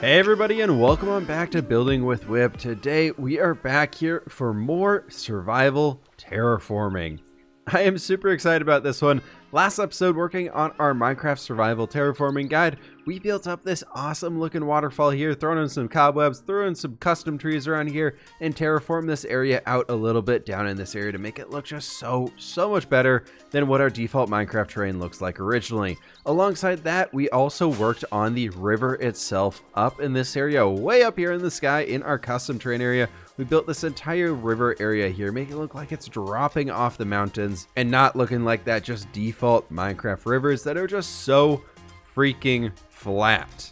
Hey everybody, and welcome on back to Building with Whip. Today we are back here for more survival terraforming. I am super excited about this one. Last episode, working on our Minecraft survival terraforming guide, we built up this awesome looking waterfall here, thrown in some cobwebs, threw in some custom trees around here, and terraformed this area out a little bit down in this area to make it look just so much better than what our default Minecraft terrain looks like originally. Alongside that, we also worked on the river itself up in this area, way up here in the sky in our custom terrain area. We built this entire river area here, making it look like it's dropping off the mountains and not looking like that just default Minecraft rivers that are just so freaking flat.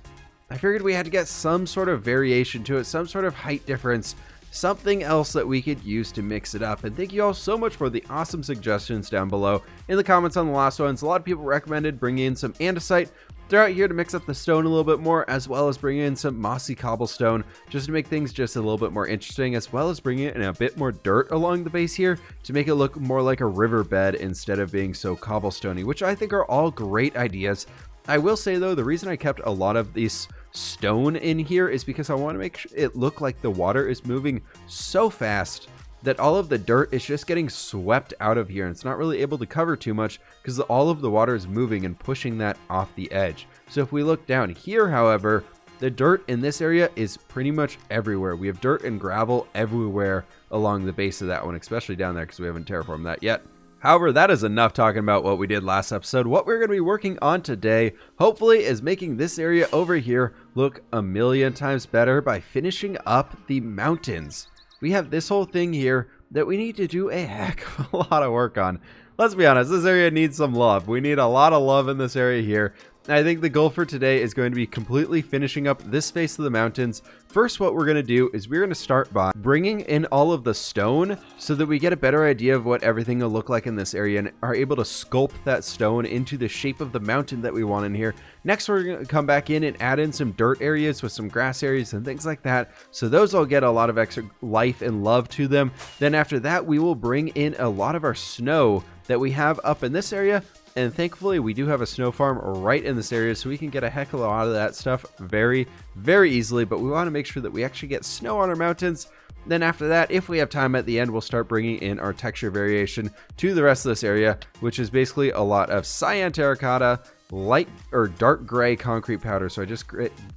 I figured we had to get some sort of variation to it, some sort of height difference, something else that we could use to mix it up. And thank you all so much for the awesome suggestions down below in the comments on the last ones. A lot of people recommended bringing in some andesite throughout here to mix up the stone a little bit more, as well as bringing in some mossy cobblestone just to make things just a little bit more interesting, as well as bringing in a bit more dirt along the base here to make it look more like a riverbed instead of being so cobblestony, which I think are all great ideas. I will say though, the reason I kept a lot of this stone in here is because I want to make it look like the water is moving so fast that all of the dirt is just getting swept out of here, and it's not really able to cover too much because all of the water is moving and pushing that off the edge. So if we look down here, however, the dirt in this area is pretty much everywhere. We have dirt and gravel everywhere along the base of that one, especially down there because we haven't terraformed that yet. However, that is enough talking about what we did last episode. What we're going to be working on today, hopefully, is making this area over here look a million times better by finishing up the mountains. We have this whole thing here that we need to do a heck of a lot of work on. Let's be honest, this area needs some love. We need a lot of love in this area here. I think the goal for today is going to be completely finishing up this face of the mountains. First, what we're going to do is we're going to start by bringing in all of the stone so that we get a better idea of what everything will look like in this area and are able to sculpt that stone into the shape of the mountain that we want in here. Next, we're going to come back in and add in some dirt areas with some grass areas and things like that. So those will get a lot of extra life and love to them. Then after that, we will bring in a lot of our snow that we have up in this area. And thankfully, we do have a snow farm right in this area, so we can get a heck of a lot of that stuff very easily. But we want to make sure that we actually get snow on our mountains. Then after that, if we have time at the end, we'll start bringing in our texture variation to the rest of this area, which is basically a lot of cyan terracotta, light or dark gray concrete powder. So I just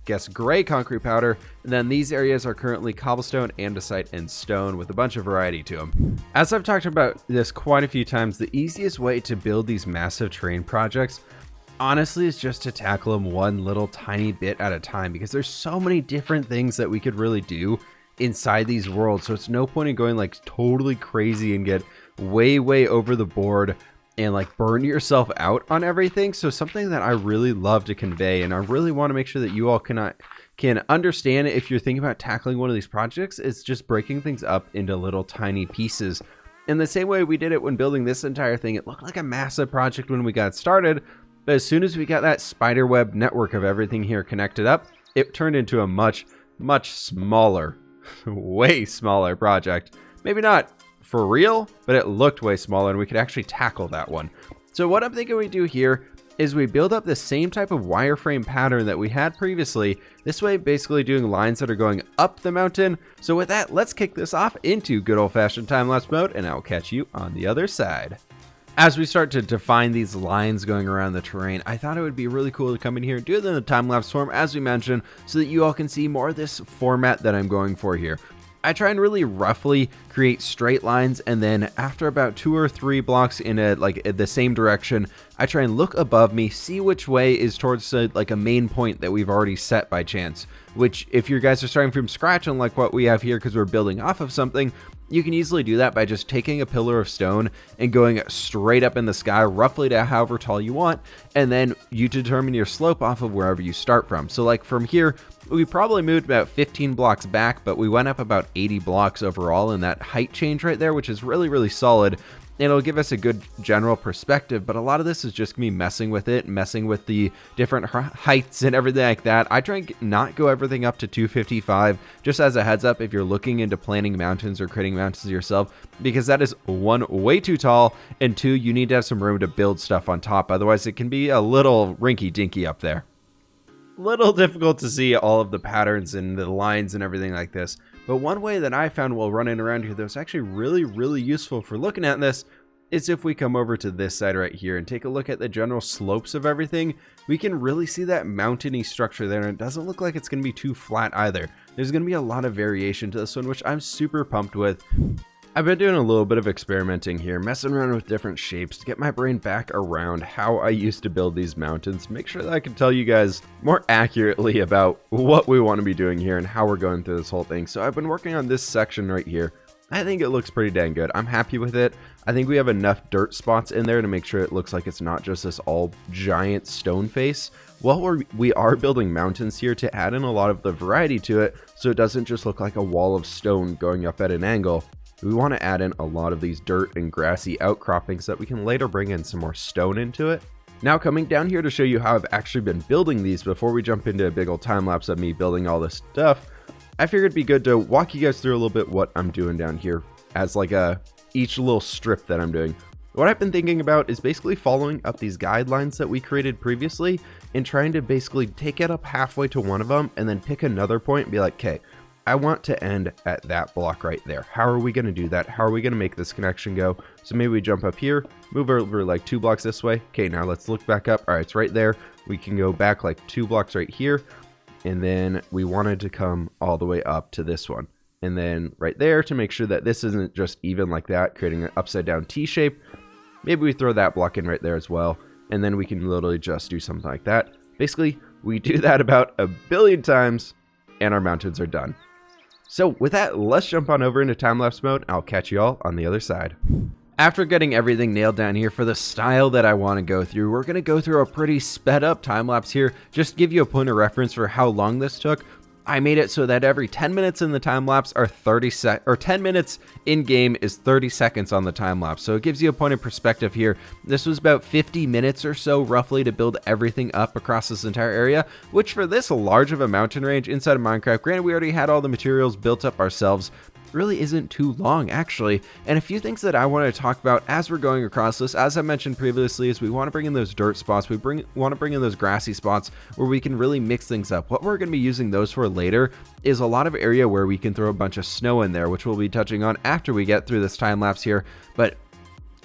guess gray concrete powder. And then these areas are currently cobblestone, andesite, and stone with a bunch of variety to them. As I've talked about this quite a few times, the easiest way to build these massive terrain projects honestly is just to tackle them one little tiny bit at a time, because there's so many different things that we could really do inside these worlds. So it's no point in going like totally crazy and get way over the board and like burn yourself out on everything. So something that I really love to convey, and I really want to make sure that you all can understand if you're thinking about tackling one of these projects, is just breaking things up into little tiny pieces. In the same way we did it when building this entire thing, it looked like a massive project when we got started, but as soon as we got that spiderweb network of everything here connected up, it turned into a much smaller, way smaller project. Maybe not for real, but it looked way smaller and we could actually tackle that one. So what I'm thinking we do here is we build up the same type of wireframe pattern that we had previously, this way basically doing lines that are going up the mountain. So with that, let's kick this off into good old-fashioned time-lapse mode, and I'll catch you on the other side. As we start to define these lines going around the terrain, I thought it would be really cool to come in here and do it in the time-lapse form, as we mentioned, so that you all can see more of this format that I'm going for here. I try and really roughly create straight lines, and then after about 2 or 3 blocks in the same direction, I try and look above me, see which way is towards like a main point that we've already set by chance. Which, if you guys are starting from scratch, unlike what we have here because we're building off of something, you can easily do that by just taking a pillar of stone and going straight up in the sky, roughly to however tall you want, and then you determine your slope off of wherever you start from. So like from here, we probably moved about 15 blocks back, but we went up about 80 blocks overall in that height change right there, which is really solid. It'll give us a good general perspective, but a lot of this is just me messing with it, messing with the different heights and everything like that. I try and not go everything up to 255, just as a heads up if you're looking into planning mountains or creating mountains yourself, because that is 1, way too tall, and 2, you need to have some room to build stuff on top. Otherwise, it can be a little rinky-dinky up there. little difficult to see all of the patterns and the lines and everything like this. But one way that I found while running around here that was actually really useful for looking at this is if we come over to this side right here and take a look at the general slopes of everything, we can really see that mountainy structure there, and it doesn't look like it's going to be too flat either. There's going to be a lot of variation to this one, which I'm super pumped with. I've been doing a little bit of experimenting here, messing around with different shapes to get my brain back around how I used to build these mountains, make sure that I can tell you guys more accurately about what we want to be doing here and how we're going through this whole thing. So I've been working on this section right here. I think it looks pretty dang good. I'm happy with it. I think we have enough dirt spots in there to make sure it looks like it's not just this all giant stone face. Well, we are building mountains here to add in a lot of the variety to it, so it doesn't just look like a wall of stone going up at an angle. We want to add in a lot of these dirt and grassy outcroppings so that we can later bring in some more stone into it. Now coming down here to show you how I've actually been building these before we jump into a big old time lapse of me building all this stuff, I figured it'd be good to walk you guys through a little bit what I'm doing down here as like each little strip that I'm doing. What I've been thinking about is basically following up these guidelines that we created previously and trying to basically take it up halfway to one of them and then pick another point and be like, okay, I want to end at that block right there. How are we going to do that? How are we going to make this connection go? So maybe we jump up here, move over like 2 blocks this way. Okay, now let's look back up. All right, it's right there. We can go back like 2 blocks right here. And then we wanted to come all the way up to this one. And then right there to make sure that this isn't just even like that, creating an upside down T shape. Maybe we throw that block in right there as well. And then we can literally just do something like that. Basically, we do that about 1 billion times and our mountains are done. So with that, let's jump on over into time-lapse mode. I'll catch you all on the other side. After getting everything nailed down here for the style that I want to go through, we're going to go through a pretty sped up time-lapse here. Just to give you a point of reference for how long this took, I made it so that every 10 minutes in the time-lapse are 10 minutes in-game is 30 seconds on the time-lapse. So it gives you a point of perspective here. This was about 50 minutes or so roughly to build everything up across this entire area, which for this large of a mountain range inside of Minecraft, granted we already had all the materials built up ourselves, really isn't too long actually. And a few things that I want to talk about as we're going across this, as I mentioned previously, is we want to bring in those dirt spots, want to bring in those grassy spots where we can really mix things up. What we're going to be using those for later is a lot of area where we can throw a bunch of snow in there, which we'll be touching on after we get through this time lapse here. But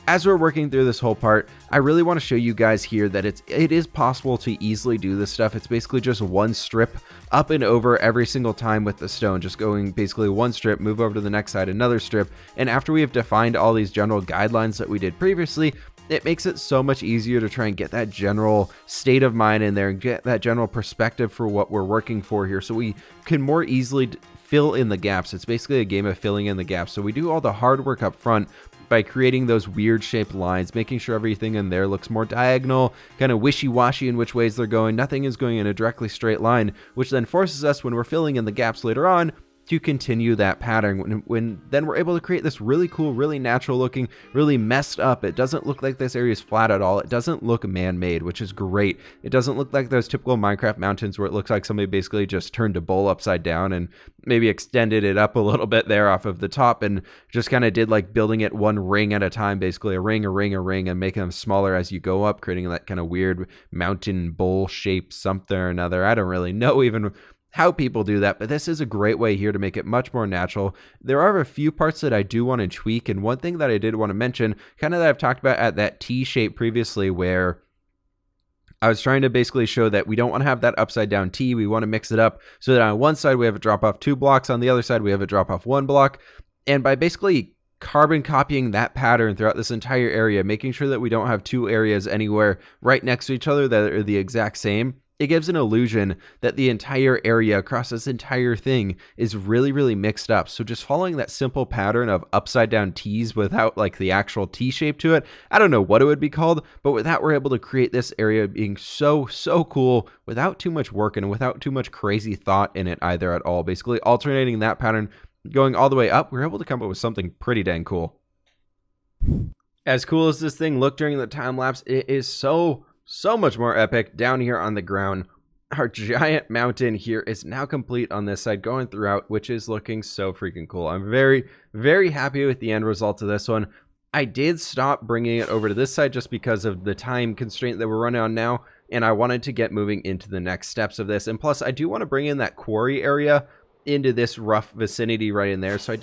as we're working through this whole part, I really want to show you guys here that it is possible to easily do this stuff. It's basically just one strip up and over every single time with the stone, just going basically one strip, move over to the next side, another strip. And after we have defined all these general guidelines that we did previously, it makes it so much easier to try and get that general state of mind in there and get that general perspective for what we're working for here, so we can more easily fill in the gaps. It's basically a game of filling in the gaps. So we do all the hard work up front by creating those weird shaped lines, making sure everything in there looks more diagonal, kind of wishy-washy in which ways they're going. Nothing is going in a directly straight line, which then forces us, when we're filling in the gaps later on, to continue that pattern. When then we're able to create this really cool, really natural looking, really messed up. It doesn't look like this area is flat at all. It doesn't look man-made, which is great. It doesn't look like those typical Minecraft mountains where it looks like somebody basically just turned a bowl upside down and maybe extended it up a little bit there off of the top and just kind of did like building it one ring at a time, basically a ring, and making them smaller as you go up, creating that kind of weird mountain bowl shape something or another. I don't really know even how people do that, but this is a great way here to make it much more natural. There are a few parts that I do want to tweak, and one thing that I did want to mention, kind of that I've talked about at that T shape previously, where I was trying to basically show that we don't want to have that upside down T. We want to mix it up so that on one side we have a drop off 2 blocks, on the other side we have a drop off 1 block. And by basically carbon copying that pattern throughout this entire area, making sure that we don't have 2 areas anywhere right next to each other that are the exact same, it gives an illusion that the entire area across this entire thing is really, really mixed up. So just following that simple pattern of upside down T's without like the actual T shape to it, I don't know what it would be called, but with that we're able to create this area being so cool without too much work and without too much crazy thought in it either at all. Basically alternating that pattern, going all the way up, we're able to come up with something pretty dang cool. As cool as this thing looked during the time lapse, it is so much more epic down here on the ground. Our giant mountain here is now complete on this side going throughout, which is looking so freaking cool. I'm very happy with the end result of this one. I did stop bringing it over to this side just because of the time constraint that we're running on now. and I wanted to get moving into the next steps of this. And plus, I do want to bring in that quarry area into this rough vicinity right in there. So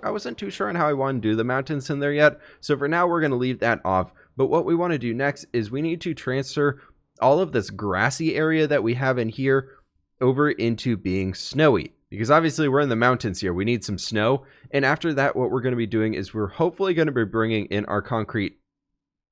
I wasn't too sure on how I want to do the mountains in there yet. So for now, we're going to leave that off. But what we want to do next is we need to transfer all of this grassy area that we have in here over into being snowy. Because obviously we're in the mountains here. We need some snow. And after that, what we're going to be doing is we're hopefully going to be bringing in our concrete,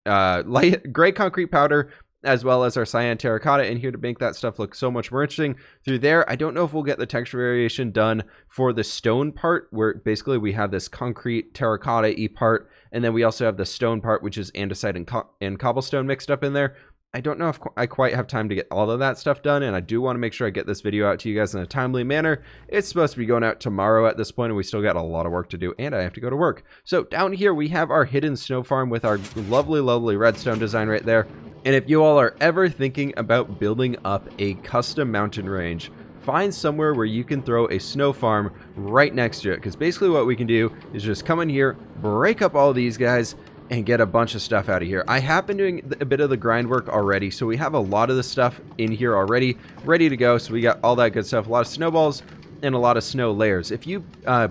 light gray concrete powder, as well as our cyan terracotta in here to make that stuff look so much more interesting. Through there, I don't know if we'll get the texture variation done for the stone part, where basically we have this concrete terracotta-y part, and then we also have the stone part, which is andesite and cobblestone mixed up in there. I don't know if I quite have time to get all of that stuff done, and I do want to make sure I get this video out to you guys in a timely manner. It's supposed to be going out tomorrow at this point, and we still got a lot of work to do, and I have to go to work. So down here, we have our hidden snow farm with our lovely, lovely redstone design right there. And if you all are ever thinking about building up a custom mountain range, find somewhere where you can throw a snow farm right next to it. Because basically what we can do is just come in here, break up all these guys, and get a bunch of stuff out of here. I have been doing a bit of the grind work already, so we have a lot of the stuff in here already ready to go. So we got all that good stuff, a lot of snowballs and a lot of snow layers. If you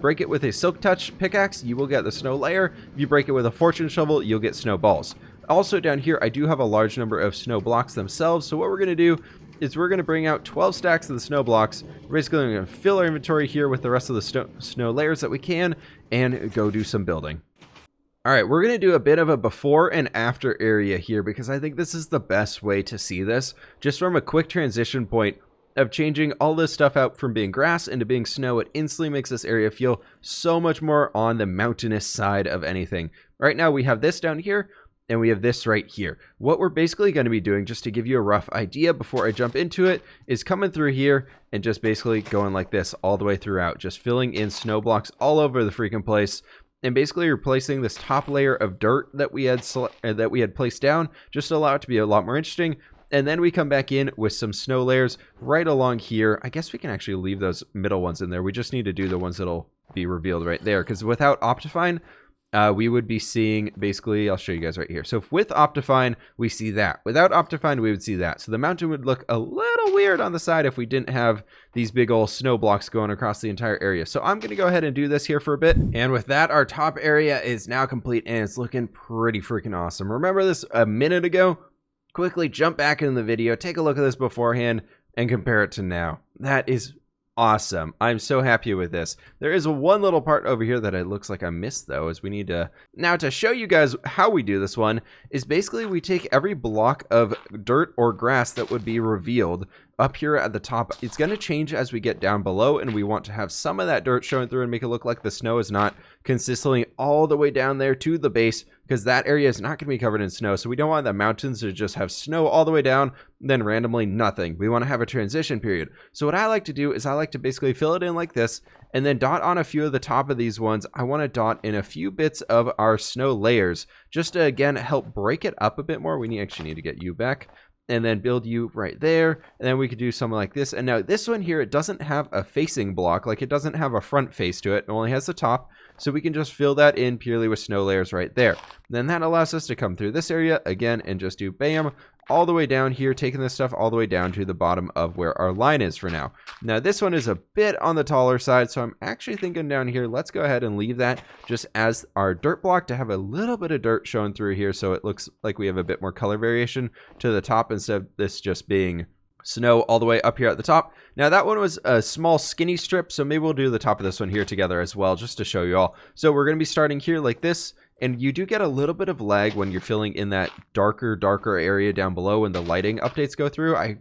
break it with a silk touch pickaxe, you will get the snow layer. If you break it with a fortune shovel, you'll get snowballs. Also down here, I do have a large number of snow blocks themselves. So what we're going to do is we're going to bring out 12 stacks of the snow blocks. We're basically going to fill our inventory here with the rest of the snow layers that we can and go do some building. All right, we're going to do a bit of a before and after area here because I think this is the best way to see this. Just from a quick transition point of changing all this stuff out from being grass into being snow, it instantly makes this area feel so much more on the mountainous side of anything. Right now we have this down here and we have this right here. What we're basically going to be doing, just to give you a rough idea before I jump into it, is coming through here and just basically going like this all the way throughout, just filling in snow blocks all over the freaking place. And basically replacing this top layer of dirt that we had placed down, just to allow it to be a lot more interesting. And then we come back in with some snow layers right along here. I guess we can actually leave those middle ones in there. We just need to do the ones that'll be revealed right there. Because without Optifine, we would be seeing, basically, I'll show you guys right here. So with Optifine, we see that. Without Optifine, we would see that. So the mountain would look a little weird on the side if we didn't have these big old snow blocks going across the entire area. So I'm going to go ahead and do this here for a bit. And with that, our top area is now complete and it's looking pretty freaking awesome. Remember this a minute ago? Quickly jump back into the video, take a look at this beforehand and compare it to now. That is awesome. I'm so happy with this. There is one little part over here that it looks like I missed though, is we need to, now to show you guys how we do this one, is basically we take every block of dirt or grass that would be revealed up here at the top. It's going to change as we get down below, and we want to have some of that dirt showing through and make it look like the snow is not consistently all the way down there to the base, because that area is not going to be covered in snow. So we don't want the mountains to just have snow all the way down, then randomly nothing. We want to have a transition period. So what I like to do is I like to basically fill it in like this, and then dot on a few of the top of these ones. I want to dot in a few bits of our snow layers, just to again help break it up a bit more. We actually need to get you back. And then build you right there, and then we could do something like this. And now this one here, it doesn't have a facing block, like it doesn't have a front face to it. It only has the top, so we can just fill that in purely with snow layers right there. And then that allows us to come through this area again and just do bam all the way down here, taking this stuff all the way down to the bottom of where our line is for now. Now this one is a bit on the taller side, so I'm actually thinking down here, let's go ahead and leave that just as our dirt block to have a little bit of dirt showing through here, so it looks like we have a bit more color variation to the top instead of this just being snow all the way up here at the top. Now that one was a small skinny strip, so maybe we'll do the top of this one here together as well, just to show you all. So we're going to be starting here like this. And you do get a little bit of lag when you're filling in that darker area down below when the lighting updates go through. I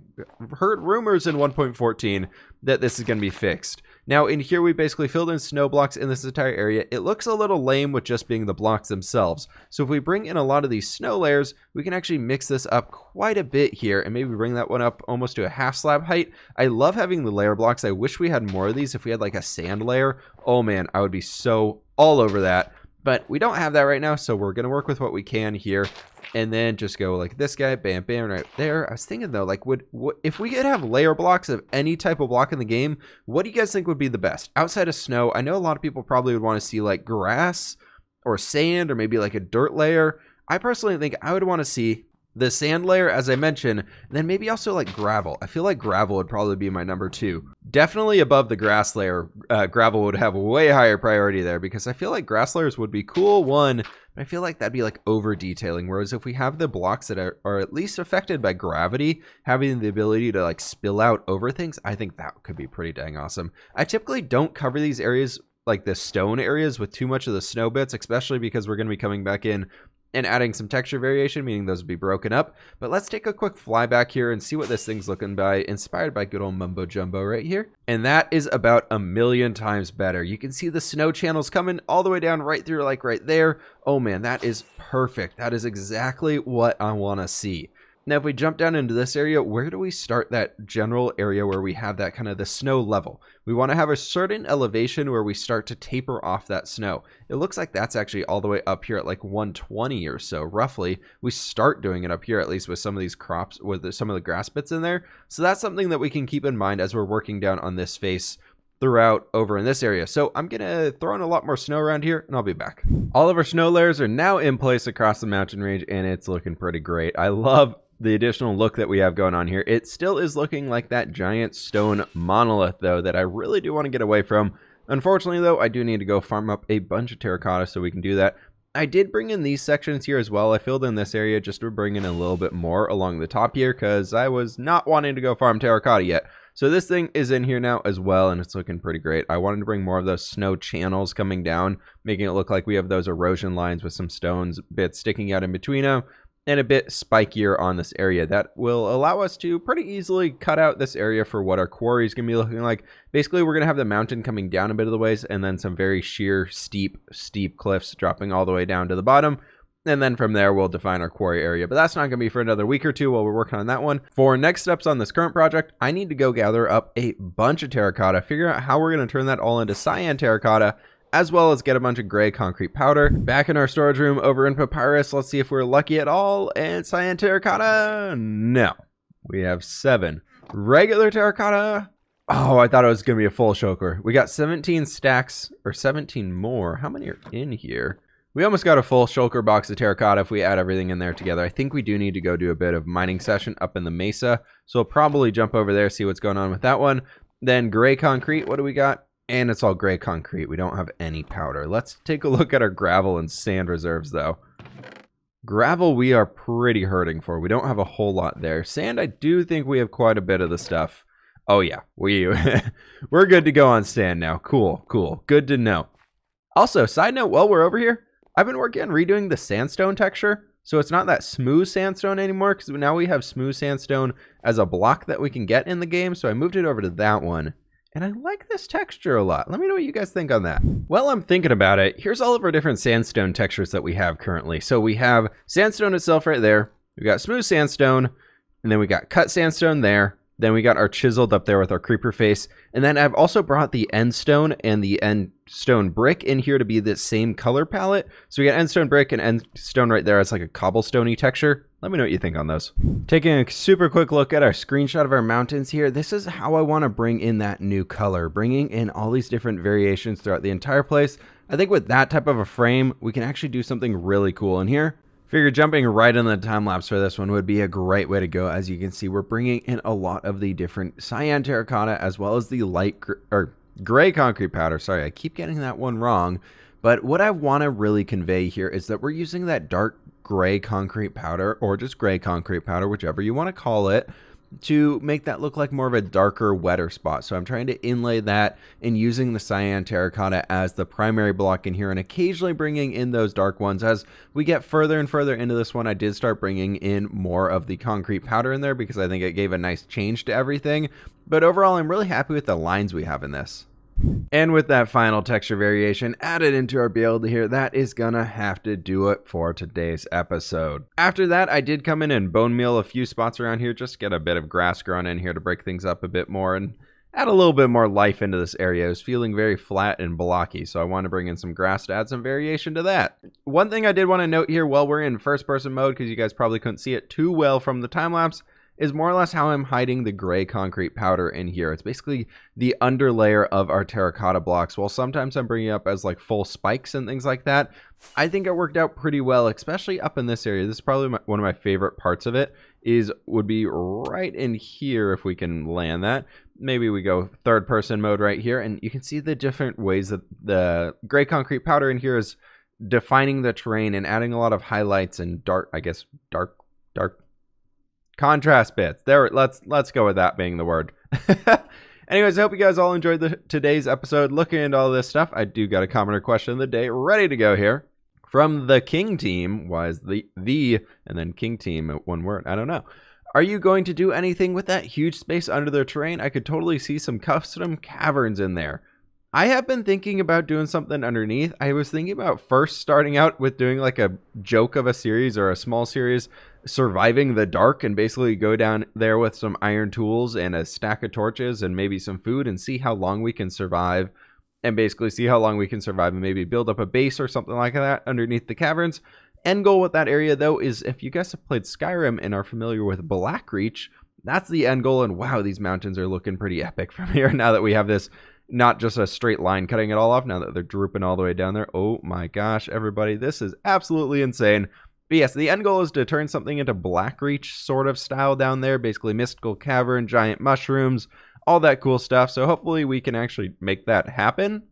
heard rumors in 1.14 that this is going to be fixed. Now in here we basically filled in snow blocks in this entire area. It looks a little lame with just being the blocks themselves. So if we bring in a lot of these snow layers, we can actually mix this up quite a bit here and maybe bring that one up almost to a half slab height. I love having the layer blocks. I wish we had more of these. If we had like a sand layer, oh man, I would be so all over that. But we don't have that right now, so we're going to work with what we can here. And then just go like this guy, bam, bam, right there. I was thinking though, like if we could have layer blocks of any type of block in the game, what do you guys think would be the best? Outside of snow, I know a lot of people probably would want to see like grass or sand or maybe like a dirt layer. I personally think I would want to see The sand layer, as I mentioned, and then maybe also like gravel. I feel like gravel would probably be my number 2. Definitely above the grass layer. Gravel would have way higher priority there because I feel like grass layers would be cool, one, but I feel like that'd be like over detailing. Whereas if we have the blocks that are at least affected by gravity, having the ability to like spill out over things, I think that could be pretty dang awesome. I typically don't cover these areas, like the stone areas, with too much of the snow bits, especially because we're going to be coming back in and adding some texture variation, meaning those would be broken up. But let's take a quick fly back here and see what this thing's looking by, inspired by good old Mumbo Jumbo right here. And that is about a million times better. You can see the snow channels coming all the way down right through, like right there. Oh man, that is perfect. That is exactly what I want to see. Now, if we jump down into this area, where do we start that general area where we have that kind of the snow level? We want to have a certain elevation where we start to taper off that snow. It looks like that's actually all the way up here at like 120 or so, roughly. We start doing it up here, at least with some of these crops, with some of the grass bits in there. So that's something that we can keep in mind as we're working down on this face throughout over in this area. So I'm gonna throw in a lot more snow around here and I'll be back. All of our snow layers are now in place across the mountain range and it's looking pretty great. I love the additional look that we have going on here. It still is looking like that giant stone monolith though that I really do want to get away from. Unfortunately though, I do need to go farm up a bunch of terracotta so we can do that. I did bring in these sections here as well. I filled in this area just to bring in a little bit more along the top here because I was not wanting to go farm terracotta yet. So this thing is in here now as well and it's looking pretty great. I wanted to bring more of those snow channels coming down, making it look like we have those erosion lines with some stones bits sticking out in between them, and a bit spikier on this area. That will allow us to pretty easily cut out this area for what our quarry is going to be looking like. Basically, we're going to have the mountain coming down a bit of the ways and then some very sheer, steep cliffs dropping all the way down to the bottom. And then from there, we'll define our quarry area. But that's not going to be for another week or two while we're working on that one. For next steps on this current project, I need to go gather up a bunch of terracotta, figure out how we're going to turn that all into cyan terracotta, as well as get a bunch of gray concrete powder. Back in our storage room over in Papyrus, let's see if we're lucky at all. And cyan terracotta, no. We have 7. Regular terracotta, oh, I thought it was going to be a full shulker. We got 17 stacks, or 17 more. How many are in here? We almost got a full shulker box of terracotta if we add everything in there together. I think we do need to go do a bit of mining session up in the mesa. So we'll probably jump over there, see what's going on with that one. Then gray concrete, what do we got? And it's all gray concrete. We don't have any powder. Let's take a look at our gravel and sand reserves, though. Gravel, we are pretty hurting for. We don't have a whole lot there. Sand, I do think we have quite a bit of the stuff. Oh, yeah. We're good to go on sand now. Cool, cool. Good to know. Also, side note, while we're over here, I've been working on redoing the sandstone texture. So it's not that smooth sandstone anymore, because now we have smooth sandstone as a block that we can get in the game. So I moved it over to that one. And I like this texture a lot. Let me know what you guys think on that. While I'm thinking about it, here's all of our different sandstone textures that we have currently. So we have sandstone itself right there. We got smooth sandstone, and then we got cut sandstone there. Then we got our chiseled up there with our creeper face. And then I've also brought the end stone and the end stone brick in here to be the same color palette. So we got end stone brick and end stone right there as like a cobblestone-y texture. Let me know what you think on those. Taking a super quick look at our screenshot of our mountains here. This is how I want to bring in that new color, bringing in all these different variations throughout the entire place. I think with that type of a frame, we can actually do something really cool in here. Figure jumping right in the time lapse for this one would be a great way to go. As you can see, we're bringing in a lot of the different cyan terracotta as well as the gray concrete powder. Sorry, I keep getting that one wrong. But what I want to really convey here is that we're using that dark gray concrete powder, or just gray concrete powder, whichever you want to call it, to make that look like more of a darker, wetter spot. So I'm trying to inlay that and using the cyan terracotta as the primary block in here, and occasionally bringing in those dark ones. As we get further and further into this one, I did start bringing in more of the concrete powder in there because I think it gave a nice change to everything. But overall, I'm really happy with the lines we have in this. And with that final texture variation added into our build here, that is gonna have to do it for today's episode. After that, I did come in and bone meal a few spots around here just to get a bit of grass growing in here to break things up a bit more and add a little bit more life into this area. It was feeling very flat and blocky, so I want to bring in some grass to add some variation to that. One thing I did want to note here while we're in first person mode, because you guys probably couldn't see it too well from the time lapse, is more or less how I'm hiding the gray concrete powder in here. It's basically the underlayer of our terracotta blocks. While sometimes I'm bringing it up as like full spikes and things like that, I think it worked out pretty well, especially up in this area. This is probably one of my favorite parts of it, would be right in here if we can land that. Maybe we go third person mode right here, and you can see the different ways that the gray concrete powder in here is defining the terrain and adding a lot of highlights and dark contrast bits. There, let's go with that being the word. Anyways, I hope you guys all enjoyed today's episode looking into all this stuff. I do got a commenter question of the day ready to go here from the King team. Why is the and then King team one word? I don't know. Are you going to do anything with that huge space under the terrain? I could totally see some custom caverns in there. I have been thinking about doing something underneath. I was thinking about first starting out with doing like a joke of a series or a small series, surviving the dark, and basically go down there with some iron tools and a stack of torches and maybe some food and see how long we can survive, and maybe build up a base or something like that underneath the caverns. End goal with that area though is, if you guys have played Skyrim and are familiar with Blackreach, that's the end goal. And wow, these mountains are looking pretty epic from here now that we have this, not just a straight line cutting it all off, now that they're drooping all the way down there. Oh my gosh, everybody, this is absolutely insane. But yes, the end goal is to turn something into Blackreach sort of style down there, basically mystical cavern, giant mushrooms, all that cool stuff. So hopefully we can actually make that happen.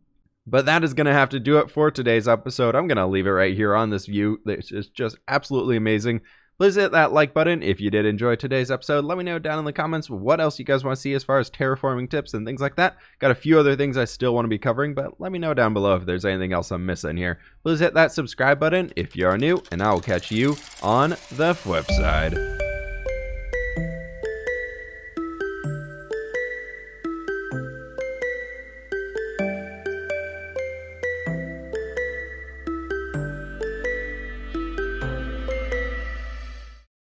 But that is going to have to do it for today's episode. I'm going to leave it right here on this view. This is just absolutely amazing. Please hit that like button if you did enjoy today's episode. Let me know down in the comments what else you guys want to see as far as terraforming tips and things like that. Got a few other things I still want to be covering, but let me know down below if there's anything else I'm missing here. Please hit that subscribe button if you are new, and I will catch you on the flip side.